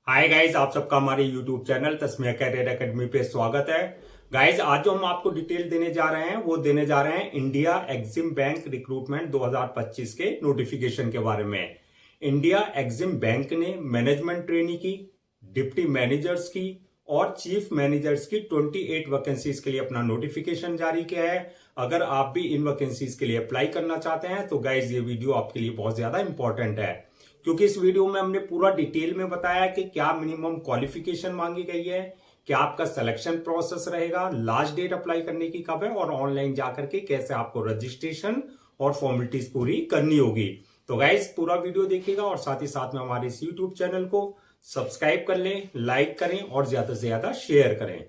Hi guys, आप सबका हमारे YouTube channel Tasmiya career academy पे स्वागत है। गाइस, आज जो हम आपको डिटेल देने जा रहे हैं वो देने जा रहे हैं इंडिया एग्जिम बैंक रिक्रूटमेंट 2025 के नोटिफिकेशन के बारे में। इंडिया एग्जिम बैंक ने मैनेजमेंट ट्रेनी की, डिप्टी मैनेजर्स की और चीफ मैनेजर्स की 28 वैकेंसीज के लिए अपना नोटिफिकेशन जारी किया है। अगर आप भी इन वैकेंसीज के लिए अप्लाई करना चाहते हैं तो गाइस ये वीडियो आपके लिए बहुत ज्यादा इंपॉर्टेंट है, क्योंकि इस वीडियो में हमने पूरा डिटेल में बताया कि क्या मिनिमम क्वालिफिकेशन मांगी गई है, क्या आपका सिलेक्शन प्रोसेस रहेगा, लास्ट डेट अप्लाई करने की कब है और ऑनलाइन जाकर के कैसे आपको रजिस्ट्रेशन और फॉर्मेलिटीज पूरी करनी होगी। तो गाइस पूरा वीडियो देखिएगा और साथ ही साथ में हमारे इस यूट्यूब चैनल को सब्सक्राइब कर लें, लाइक करें और ज्यादा से ज्यादा शेयर करें।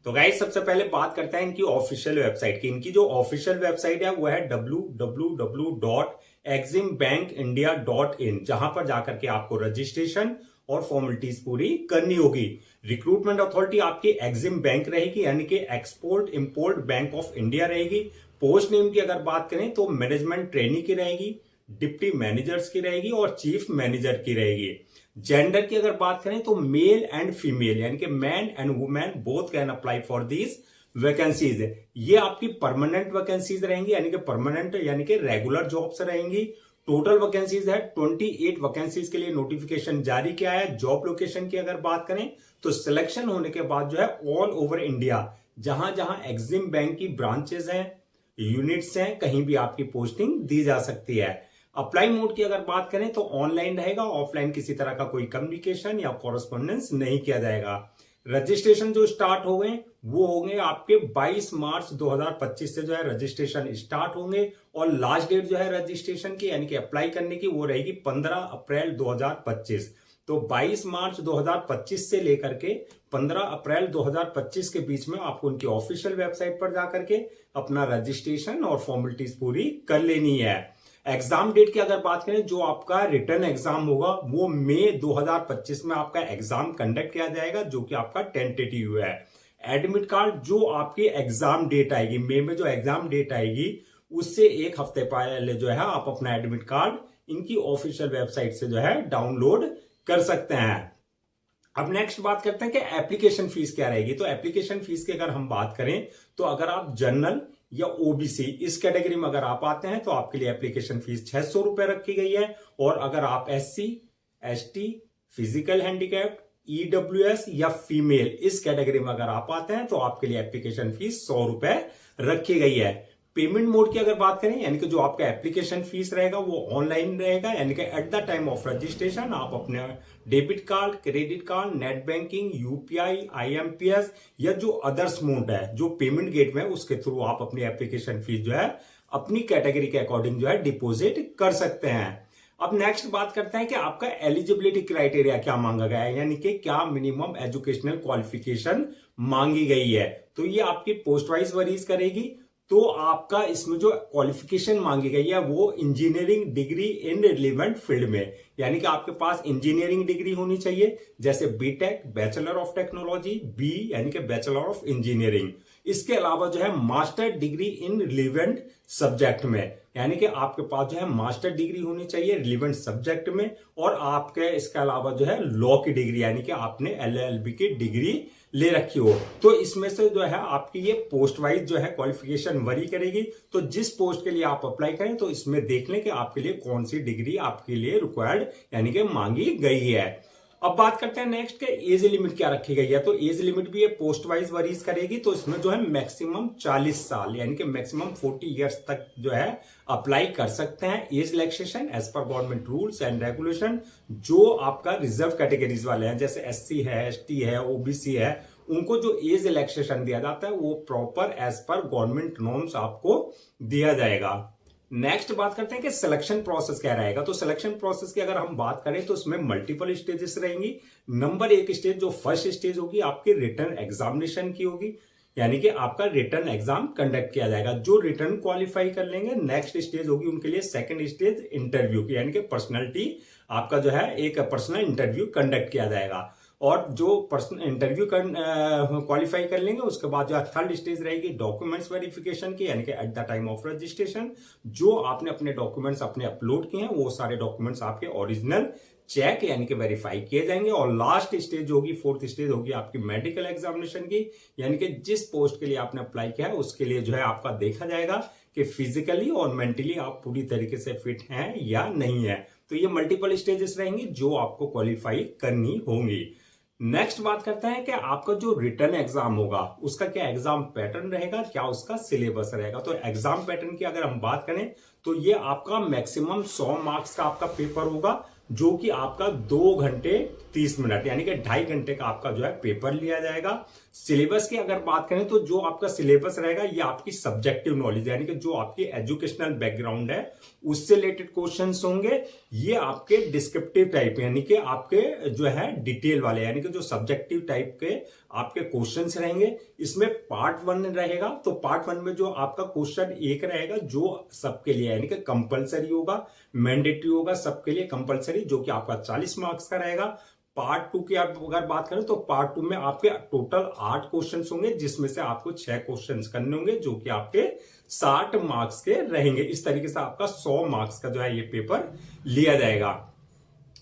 तो गाइस सबसे पहले बात करते हैं इनकी ऑफिशियल वेबसाइट की। इनकी जो ऑफिशियल वेबसाइट है वो है www.eximbankindia.in, जहां पर जाकर के आपको रजिस्ट्रेशन और फॉर्मेलिटीज पूरी करनी होगी। रिक्रूटमेंट अथॉरिटी आपकी एग्जिम बैंक रहेगी, यानी कि export import bank of India रहेगी। पोस्ट नेम की अगर बात करें तो मैनेजमेंट ट्रेनी की रहेगी, डिप्टी मैनेजर्स की रहेगी और चीफ मैनेजर की रहेगी। जेंडर की अगर बात करें तो मेल एंड फीमेल, यानी कि man and women both can apply for these vacancies. ये आपकी परमानेंट वैकेंसीज रहेंगी, यानी कि परमानेंट यानी कि रेगुलर जॉब्स रहेंगी। टोटल वैकेंसीज है 28 वैकेंसीज के लिए नोटिफिकेशन जारी किया है। जॉब लोकेशन की अगर बात करें तो सिलेक्शन होने के बाद जो है ऑल ओवर इंडिया जहां जहां एग्जिम बैंक की ब्रांचेस हैं, यूनिट्स हैं, कहीं भी आपकी पोस्टिंग दी जा सकती है। अप्लाई मोड की अगर बात करें तो ऑनलाइन रहेगा, ऑफलाइन किसी तरह का कोई कम्युनिकेशन या कॉरेस्पॉन्डेंस नहीं किया जाएगा। रजिस्ट्रेशन जो स्टार्ट हो गए वो होंगे आपके 22 मार्च 2025 से जो है रजिस्ट्रेशन स्टार्ट होंगे और लास्ट डेट जो है रजिस्ट्रेशन की यानी कि अप्लाई करने की वो रहेगी 15 अप्रैल 2025। तो 22 मार्च 2025 से लेकर के 15 अप्रैल 2025 के बीच में आपको उनकी ऑफिशियल वेबसाइट पर जाकर के अपना रजिस्ट्रेशन और फॉर्मेलिटीज पूरी कर लेनी है। एग्जाम डेट की अगर बात करें, जो आपका रिटर्न एग्जाम होगा वो मई 2025 में आपका एग्जाम कंडक्ट किया जाएगा, जो कि आपका टेंटेटिव है। एडमिट कार्ड जो आपकी एग्जाम डेट आएगी, मई में जो एग्जाम डेट आएगी उससे एक हफ्ते पहले जो है आप अपना एडमिट कार्ड इनकी ऑफिशियल वेबसाइट से जो है डाउनलोड कर सकते हैं। अब नेक्स्ट बात करते हैं कि एप्लीकेशन फीस क्या रहेगी। तो एप्लीकेशन फीस की अगर हम बात करें तो अगर आप जनरल या ओबीसी इस कैटेगरी में अगर आप आते हैं तो आपके लिए एप्लीकेशन फीस 600 रुपए रखी गई है। और अगर आप SC, ST, physical handicapped, EWS या फीमेल इस कैटेगरी में अगर आप आते हैं तो आपके लिए एप्लीकेशन फीस 100 रुपए रखी गई है। पेमेंट मोड की अगर बात करें, यानी कि जो आपका एप्लीकेशन फीस रहेगा वो ऑनलाइन रहेगा, यानी कि at the time of registration आप अपने debit card, credit card, net banking, UPI, IMPS या जो अदर्स मोड है, जो पेमेंट गेटवे है, उसके थ्रू आप अपनी एप्लीकेशन फीस जो है अपनी कैटेगरी के अकॉर्डिंग जो है डिपोजिट कर सकते हैं। अब नेक्स्ट बात करते हैं कि आपका एलिजिबिलिटी क्राइटेरिया क्या मांगा गया है, यानी कि क्या मिनिमम एजुकेशनल क्वालिफिकेशन मांगी गई है। तो ये आपकी पोस्ट वाइज वरीज करेगी। तो आपका इसमें जो क्वालिफिकेशन मांगी गई है वो engineering degree in relevant field में, यानी कि आपके पास इंजीनियरिंग डिग्री होनी चाहिए, जैसे BTech, bachelor of technology, B यानी कि बैचलर ऑफ इंजीनियरिंग। इसके अलावा जो है master degree in relevant subject में, यानी कि आपके पास जो है मास्टर डिग्री होनी चाहिए रिलेवेंट सब्जेक्ट में। और आपके इसके अलावा जो है लॉ की डिग्री, यानी कि आपने एलएलबी की डिग्री ले रखी हो। तो इसमें से जो है आपकी ये पोस्ट वाइज जो है क्वालिफिकेशन वरी करेगी। तो जिस पोस्ट के लिए आप अप्लाई करें तो इसमें देख लें कि आपके लिए कौन सी डिग्री आपके लिए रिक्वायर्ड यानी कि मांगी गई है। अब बात करते हैं नेक्स्ट के एज लिमिट क्या रखी गई है। तो एज लिमिट भी ये पोस्ट वाइज वरीज करेगी। तो इसमें जो है मैक्सिमम 40 साल यानी कि मैक्सिमम 40 इयर्स तक जो है अप्लाई कर सकते हैं। Age relaxation as per government rules and regulation, जो आपका रिजर्व कैटेगरीज वाले हैं जैसे एससी है, एसटी है, ओबीसी है, उनको जो एज रिलैक्सेशन दिया जाता है वो proper as per government norms आपको दिया जाएगा। नेक्स्ट बात करते हैं कि सिलेक्शन प्रोसेस क्या रहेगा। तो सिलेक्शन प्रोसेस की अगर हम बात करें तो इसमें मल्टीपल स्टेजेस रहेंगी। नंबर एक स्टेज, जो फर्स्ट स्टेज होगी आपकी रिटर्न एग्जामिनेशन की होगी, यानी कि आपका रिटर्न एग्जाम कंडक्ट किया जाएगा। जो रिटर्न क्वालिफाई कर लेंगे, नेक्स्ट स्टेज होगी उनके लिए सेकंड स्टेज इंटरव्यू की, यानी कि पर्सनैलिटी आपका जो है एक पर्सनल इंटरव्यू कंडक्ट किया जाएगा। और जो पर्सन इंटरव्यू क्वालिफाई कर लेंगे उसके बाद जो थर्ड स्टेज रहेगी डॉक्यूमेंट्स वेरिफिकेशन की, यानी कि at the time of registration जो आपने अपने डॉक्यूमेंट्स अपने अपलोड किए हैं वो सारे डॉक्यूमेंट्स आपके ओरिजिनल चेक यानी कि वेरीफाई किए जाएंगे। और लास्ट स्टेज होगी, फोर्थ स्टेज होगी आपकी मेडिकल एग्जामिनेशन की, यानी कि जिस पोस्ट के लिए आपने अप्लाई किया है उसके लिए जो है आपका देखा जाएगा कि फिजिकली और मेंटली आप पूरी तरीके से फिट हैं या नहीं है। तो ये मल्टीपल स्टेजेस रहेंगी जो आपको क्वालिफाई करनी होंगी। नेक्स्ट बात करते हैं कि आपका जो रिटर्न एग्जाम होगा उसका क्या एग्जाम पैटर्न रहेगा, क्या उसका सिलेबस रहेगा। तो एग्जाम पैटर्न की अगर हम बात करें तो ये आपका मैक्सिमम 100 मार्क्स का आपका पेपर होगा, जो कि आपका 2 घंटे 30 मिनट यानी कि 2.5 घंटे का आपका जो है पेपर लिया जाएगा। सिलेबस की अगर बात करें तो जो आपका सिलेबस रहेगा ये आपकी सब्जेक्टिव नॉलेज यानी कि जो आपकी एजुकेशनल बैकग्राउंड है उससे रिलेटेड क्वेश्चंस होंगे। ये आपके डिस्क्रिप्टिव टाइप यानी कि आपके जो है डिटेल वाले यानी कि जो सब्जेक्टिव टाइप के आपके क्वेश्चंस रहेंगे। इसमें पार्ट 1 रहेगा, तो पार्ट 1 में जो आपका क्वेश्चन 1 रहेगा जो सबके लिए यानी कि कंपलसरी होगा, मैंडेटरी होगा सबके लिए कंपलसरी, जो कि आपका 40 मार्क्स का रहेगा। पार्ट 2 की आप अगर बात करें तो पार्ट 2 में आपके टोटल 8 क्वेश्चंस होंगे, जिसमें से आपको 6 क्वेश्चंस करने होंगे जो कि आपके 60 मार्क्स के रहेंगे। इस तरीके से आपका 100 मार्क्स का जो है ये पेपर लिया जाएगा।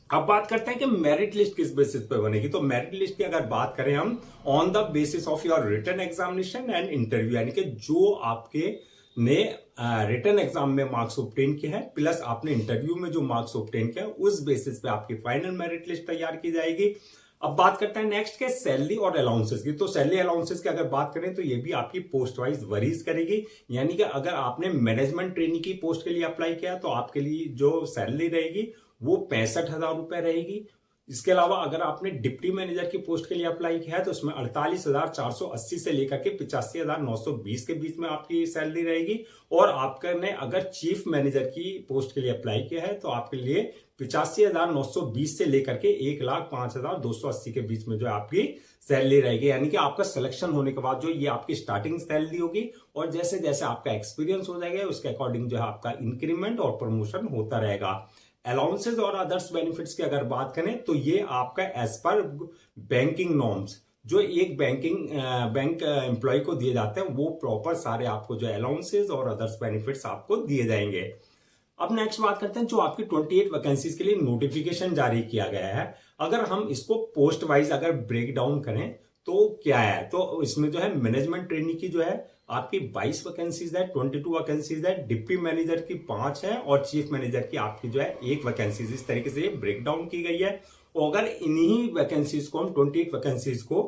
अब बात करते हैं कि मेरिट लिस्ट किस बेसिस पे बनेगी। तो मेरिट लिस्ट की अगर बात करें हम on the basis of your written examination and interview, यानी कि जो आपके ने रिटन एग्जाम में मार्क्स ऑब्टेन किए हैं प्लस आपने इंटरव्यू में जो मार्क्स ऑब्टेन किया उस बेसिस पे आपकी फाइनल मेरिट लिस्ट तैयार की जाएगी। अब बात करते हैं नेक्स्ट के सैलरी और अलाउंसेस की। तो सैलरी अलाउंसेस की अगर बात करें तो ये भी आपकी पोस्ट वाइज वरीज करेगी, यानी कि अगर आपने मैनेजमेंट ट्रेनिंग की पोस्ट के लिए अप्लाई किया तो आपके लिए जो सैलरी रहेगी वो 65,000 रुपए रहेगी। इसके अलावा अगर आपने डिप्टी मैनेजर की पोस्ट के लिए अप्लाई किया है तो उसमें 48,480 से लेकर के 85,920 के बीच में आपकी सैलरी रहेगी। और आपने अगर चीफ मैनेजर की पोस्ट के लिए अप्लाई किया है तो आपके लिए 85,920 से लेकर के 1,05,280 के बीच में जो आपकी सैलरी रहेगी, यानी कि आपका सिलेक्शन होने के बाद जो ये आपकी स्टार्टिंग सैलरी होगी और जैसे जैसे आपका एक्सपीरियंस हो जाएगा उसके अकॉर्डिंग जो है आपका इंक्रीमेंट और प्रमोशन होता रहेगा। अलाउंसेज और अदर्स बेनिफिट्स की अगर बात करें तो ये आपका एज पर बैंकिंग नॉर्म्स जो एक बैंक एम्प्लॉय को दिए जाते हैं वो प्रॉपर सारे आपको जो अलाउंसेज और अदर्स बेनिफिट्स आपको दिए जाएंगे। अब नेक्स्ट बात करते हैं जो आपकी 28 वैकेंसीज के लिए नोटिफिकेशन जारी किया गया है। अगर हम इसको पोस्ट वाइज अगर ब्रेक डाउन करें तो क्या है, तो इसमें जो है मैनेजमेंट ट्रेनिंग की जो है आपकी 22 वैकेंसीज है, 22 वैकेंसीज है, डिप्टी मैनेजर की 5 है और चीफ मैनेजर की आपकी जो है 1 वैकेंसीज। इस तरीके से ये ब्रेक डाउन की गई है। और अगर इन्हीं वैकेंसीज को हम 28 वैकेंसीज को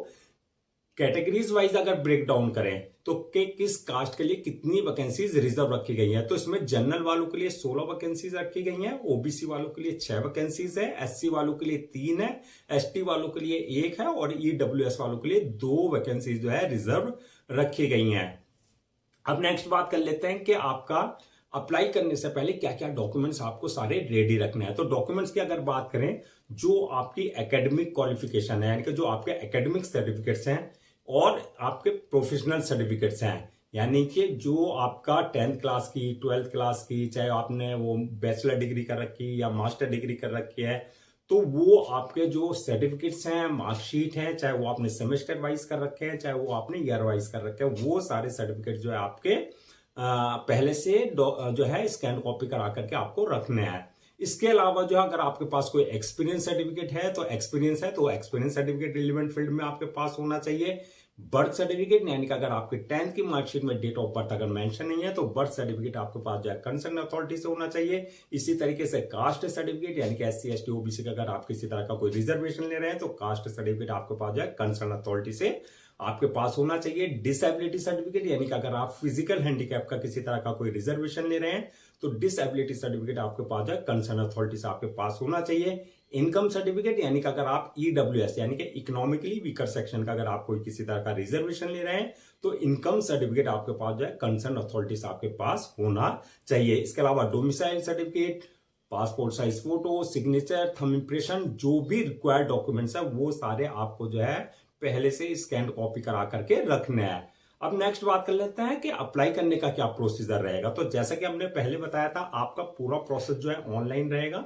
कैटेगरीज वाइज अगर ब्रेक डाउन करें तो किस कास्ट के लिए कितनी वैकेंसीज रिजर्व रखी गई है, तो इसमें जनरल वालों के लिए 16 वैकेंसीज रखी गई हैं, ओबीसी वालों के लिए 6 वैकेंसीज है, एससी वालों के लिए 3 है, एसटी वालों के लिए 1 है और ईडब्ल्यूएस वालों के लिए 2 वैकेंसीज जो है रिजर्व रखी गई हैं। अब नेक्स्ट बात कर लेते हैं कि आपका अप्लाई करने से पहले क्या क्या डॉक्यूमेंट्स आपको सारे रेडी रखने हैं। तो डॉक्यूमेंट्स की अगर बात करें जो आपकी एकेडमिक क्वालिफिकेशन है यानी कि जो आपके एकेडमिक सर्टिफिकेट्स हैं और आपके प्रोफेशनल सर्टिफिकेट्स हैं, यानी कि जो आपका 10th क्लास की 12th क्लास की चाहे आपने वो बैचलर डिग्री कर रखी या मास्टर डिग्री कर रखी है तो वो आपके जो सर्टिफिकेट्स हैं मार्कशीट है चाहे वो आपने सेमेस्टर वाइज कर रखे हैं चाहे वो आपने ईयर वाइज कर रखे हैं वो सारे सर्टिफिकेट जो है आपके पहले से जो है स्कैन कॉपी करा करके आपको रखने हैं। इसके अलावा जो है अगर आपके पास कोई एक्सपीरियंस सर्टिफिकेट है तो एक्सपीरियंस सर्टिफिकेट रिलेवेंट फील्ड में आपके पास होना चाहिए। बर्थ सर्टिफिकेट यानी कि अगर आपके 10th की मार्कशीट में डेट ऑफ बर्थ अगर मेंशन नहीं है तो बर्थ सर्टिफिकेट आपके पास जो है कंसर्न अथॉरिटी से होना चाहिए। इसी तरीके से कास्ट सर्टिफिकेट यानी कि एससी एसटी ओबीसी का अगर आप किसी तरह का कोई रिजर्वेशन ले रहे हैं तो कास्ट सर्टिफिकेट आपके पास जो है कंसर्न अथॉरिटी से आपके पास होना चाहिए। डिसेबिलिटी सर्टिफिकेट यानी कि अगर आप फिजिकल हैंडीकैप का किसी तरह का कोई रिजर्वेशन ले रहे हैं तो डिसेबिलिटी सर्टिफिकेट आपके पास है कंसर्न अथॉरिटी से आपके पास होना चाहिए। इनकम सर्टिफिकेट यानी कि अगर आप ईडब्ल्यूएस यानी कि इकोनॉमिकली वीकर सेक्शन का अगर आप कोई किसी तरह का रिजर्वेशन ले रहे हैं तो इनकम सर्टिफिकेट आपके पास जो है कंसर्न अथॉरिटी से आपके पास होना चाहिए। इसके अलावा domicile certificate, passport size photo, signature, thumb impression, जो भी रिक्वायर्ड डॉक्यूमेंट्स है वो सारे आपको जो है पहले से स्कैन कॉपी करा करके रखने हैं। अब नेक्स्ट बात कर लेते हैं कि अप्लाई करने का क्या प्रोसीजर रहेगा। तो जैसा कि हमने पहले बताया था आपका पूरा प्रोसेस जो है ऑनलाइन रहेगा,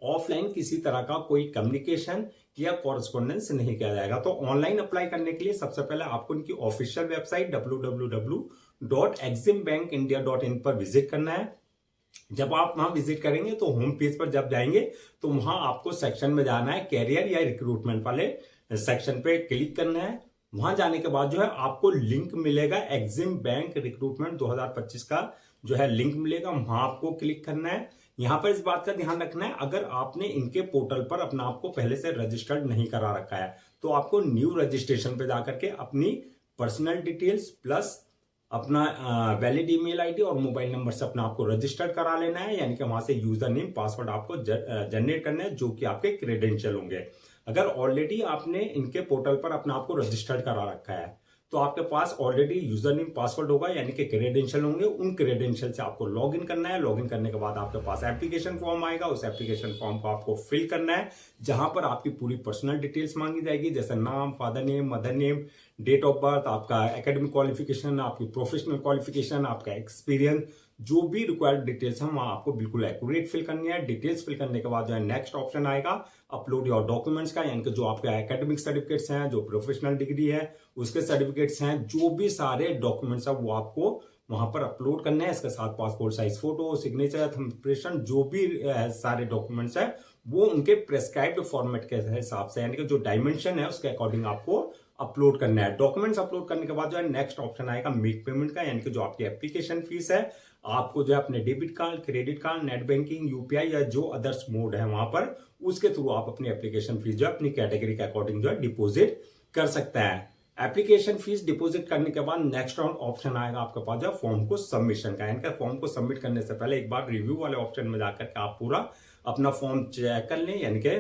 ऑफलाइन किसी तरह का कोई कम्युनिकेशन या कॉरेस्पॉन्डेंस नहीं किया जाएगा। तो ऑनलाइन अप्लाई करने के लिए सबसे पहले आपको इनकी ऑफिशियल वेबसाइट www.eximbankindia.in पर विजिट करना है। जब आप वहां विजिट करेंगे तो होम पेज पर जब जाएंगे तो वहां आपको सेक्शन में जाना है, कैरियर या रिक्रूटमेंट वाले सेक्शन पे क्लिक करना है। वहां जाने के बाद जो है आपको लिंक मिलेगा, एग्जिम बैंक रिक्रूटमेंट 2025 का जो है लिंक मिलेगा, वहां आपको क्लिक करना है। यहां पर इस बात का ध्यान रखना है, अगर आपने इनके पोर्टल पर अपना आपको पहले से रजिस्टर्ड नहीं करा रखा है तो आपको न्यू रजिस्ट्रेशन पे जाकर के अपनी पर्सनल डिटेल्स प्लस अपना वैलिड ईमेल आईडी और मोबाइल नंबर से अपना आपको रजिस्टर्ड करा लेना है, यानी कि वहां से यूजर नेम पासवर्ड आपको जनरेट करना है जो कि आपके क्रेडेंशियल होंगे। अगर ऑलरेडी आपने इनके पोर्टल पर अपना आपको रजिस्टर्ड करा रखा है तो आपके पास ऑलरेडी यूजर नेम पासवर्ड होगा, यानी कि क्रेडेंशियल होंगे। उन क्रेडेंशियल से आपको लॉगिन करना है। लॉगिन करने के बाद आपके पास एप्लीकेशन फॉर्म आएगा, उस एप्लीकेशन फॉर्म को आपको फिल करना है, जहां पर आपकी पूरी पर्सनल डिटेल्स मांगी जाएगी, जैसे नाम, father name, mother name, date of birth, आपका एकेडमिक क्वालिफिकेशन, आपकी प्रोफेशनल क्वालिफिकेशन, आपका एक्सपीरियंस, जो भी रिक्वायर्ड डिटेल्स है वहां आपको बिल्कुल एक्यूरेट फिल करनी है। डिटेल्स फिल करने के बाद जो है नेक्स्ट ऑप्शन आएगा अपलोड योर डॉक्यूमेंट्स का, यानी कि जो आपके एकेडमिक सर्टिफिकेट्स हैं, जो प्रोफेशनल डिग्री है उसके सर्टिफिकेट्स हैं, जो भी सारे डॉक्यूमेंट्स है वो आपको वहां पर अपलोड करने हैं। इसके साथ पासपोर्ट साइज फोटो, सिग्नेचर, थंबप्रेशन, जो भी सारे डॉक्यूमेंट्स है वो उनके प्रेस्क्राइब्ड फॉर्मेट के हिसाब से, यानी कि जो डायमेंशन है उसके अकॉर्डिंग आपको अपलोड करना है। डॉक्यूमेंट्स अपलोड करने के बाद जो है नेक्स्ट ऑप्शन आएगा मेक पेमेंट का, यानी कि जो आपकी एप्लीकेशन फीस है आपको जो है अपने debit card, credit card, net banking, UPI या जो अदर्स मोड है वहां पर उसके थ्रू आप अपनी एप्लीकेशन फीस जो है अपनी कैटेगरी के अकॉर्डिंग जो है डिपोजिट कर सकते हैं। एप्लीकेशन फीस डिपॉजिट करने के बाद नेक्स्ट ऑप्शन आएगा आपके पास जो फॉर्म को सबमिशन का, यानी फॉर्म को सबमिट करने से पहले एक बार रिव्यू वाले ऑप्शन में जाकर के आप पूरा अपना फॉर्म चेक कर लें, यानी कि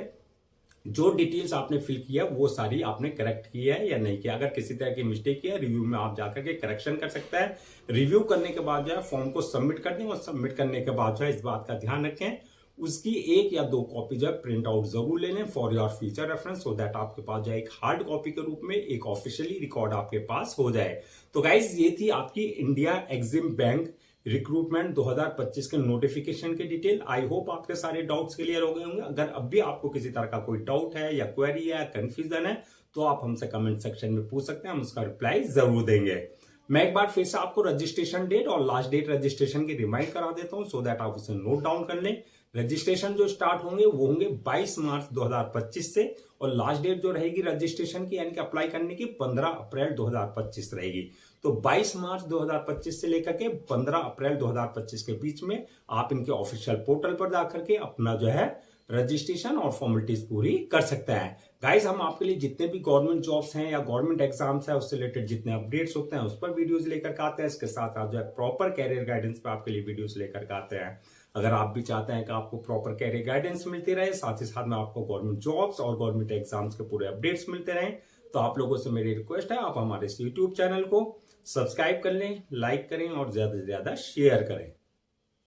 जो डिटेल्स आपने फिल किया वो सारी आपने करेक्ट की है या नहीं किया। अगर किसी तरह की मिस्टेक है रिव्यू में आप जाकर के करेक्शन कर सकते हैं। रिव्यू करने के बाद जो है फॉर्म को सबमिट कर दें, और सबमिट करने के बाद जो है इस बात का ध्यान रखें उसकी 1 या 2 कॉपी जो है प्रिंट आउट जरूर ले लें for your future reference, so that आपके पास जो है एक हार्ड कॉपी के रूप में एक ऑफिशियली रिकॉर्ड आपके पास हो जाए। तो गाइज ये थी आपकी इंडिया एग्जिम बैंक रिक्रूटमेंट 2025 के नोटिफिकेशन की डिटेल। आई होप आपके सारे डाउट्स क्लियर हो गए होंगे। अगर अब भी आपको किसी तरह का कोई डाउट है या क्वेरी है, कंफ्यूजन है, तो आप हमसे कमेंट सेक्शन में पूछ सकते हैं, हम उसका रिप्लाई जरूर देंगे। मैं एक बार फिर से आपको रजिस्ट्रेशन डेट और लास्ट डेट रजिस्ट्रेशन की रिमाइंड करा देता हूं, सो दैट आप उसे नोट डाउन कर लें। रजिस्ट्रेशन जो स्टार्ट होंगे वो होंगे 22 मार्च 2025 से, और लास्ट डेट जो रहेगी रजिस्ट्रेशन की यानी कि अप्लाई करने की 15 अप्रैल 2025 रहेगी। तो 22 मार्च 2025 से लेकर के 15 अप्रैल 2025 के बीच में आप इनके ऑफिशियल पोर्टल पर जाकर के अपना जो है रजिस्ट्रेशन और फॉर्मेलिटीज पूरी कर सकते हैं। गाइस हम आपके लिए जितने भी गवर्नमेंट जॉब्स हैं या गवर्नमेंट एग्जाम्स है उससे रिलेटेड जितने अपडेट्स होते हैं उस पर वीडियोस लेकर के आते हैं। इसके साथ आप जो है प्रॉपर कैरियर गाइडेंस पे आपके लिए वीडियोस लेकर के आते हैं। अगर आप भी चाहते हैं कि आपको प्रॉपर कैरियर गाइडेंस मिलती रहे, साथ ही साथ में आपको गवर्नमेंट जॉब्स और गवर्नमेंट एग्जाम्स के पूरे अपडेट्स मिलते रहें, तो आप लोगों से मेरी रिक्वेस्ट है आप हमारे इस यूट्यूब चैनल को सब्सक्राइब कर लें, लाइक करें और ज्यादा से ज्यादा शेयर करें।